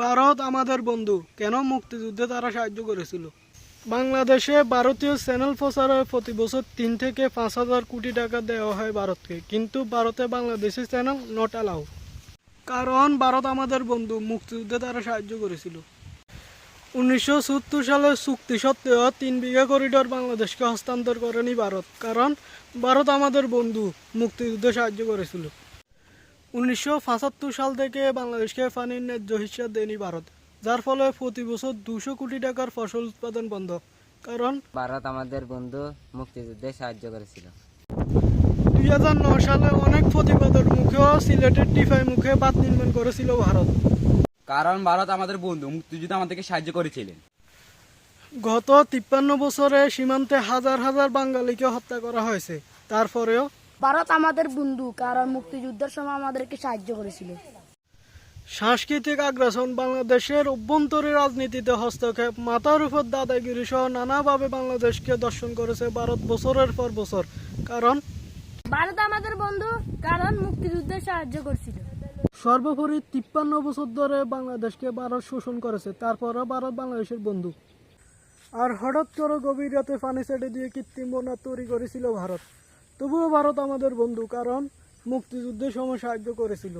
ভারত আমাদের বন্ধু। কেন মুক্তিযুদ্ধে তারা সাহায্য করেছিল? বাংলাদেশে ভারতীয় চ্যানেল প্রচারে প্রতি বছর ৩ থেকে ৫,০০০ কোটি টাকা দেওয়া হয় ভারতকে, কিন্তু ভারতে বাংলাদেশি চ্যানেল নট অ্যালাউ। কারণ ভারত আমাদের বন্ধু, মুক্তিযুদ্ধে তারা সাহায্য করেছিল। ১৯৭৪ সালে চুক্তি সত্ত্বেও ৩ বিঘা করিডোর বাংলাদেশকে হস্তান্তর করেনি ভারত, কারণ ভারত আমাদের বন্ধু, মুক্তিযুদ্ধে সাহায্য করেছিল। ১৯৭৫ সাল থেকে বাংলাদেশকে পানির ন্যায্য হিস্সা দেয়নি ভারত, যার ফলে প্রতি বছর ২০০ কোটি টাকার ফসল উৎপাদন বন্ধ। কারণ ভারত আমাদের বন্ধু, মুক্তিযুদ্ধে সাহায্য করেছিল। ২০০৯ সালে অনেক প্রতিবাদের মুখেও সিলেটের টিফাই মুখে বাঁধ নির্মাণ করেছিল ভারত। কারণ ভারত আমাদের বন্ধু, মুক্তিযুদ্ধে আমাদেরকে সাহায্য করেছিলেন। গত ৫৩ বছরে সীমান্তে হাজার হাজার বাঙালিকে হত্যা করা হয়েছে, তারপরেও ভারত আমাদের বন্ধু, কারণ মুক্তিযুদ্ধের সময় আমাদেরকে সাহায্য করেছিল। সাংস্কৃতিক আগ্রাসন, বাংলাদেশের অভ্যন্তরীণ রাজনীতিতে হস্তক্ষেপ, মাথার উপর দাদাগিরি সহ নানাভাবে বাংলাদেশকে দর্শন করেছে ভারত বছরের পর বছর। কারণ ভারত আমাদের বন্ধু, কারণ মুক্তিযুদ্ধে সাহায্য করেছিল। সর্বোপরি ৫৩ বছর ধরে বাংলাদেশকে ভারত শোষণ করেছে, তারপরেও ভারত বাংলাদেশের বন্ধু। আর হঠাৎ করে গভীর রাতে পানি ছেড়ে দিয়ে কৃত্রিম বন্যা তৈরি করেছিল ভারত। তবুও ভারত আমাদের বন্ধু, কারণ মুক্তিযুদ্ধের সময় সাহায্য করেছিল।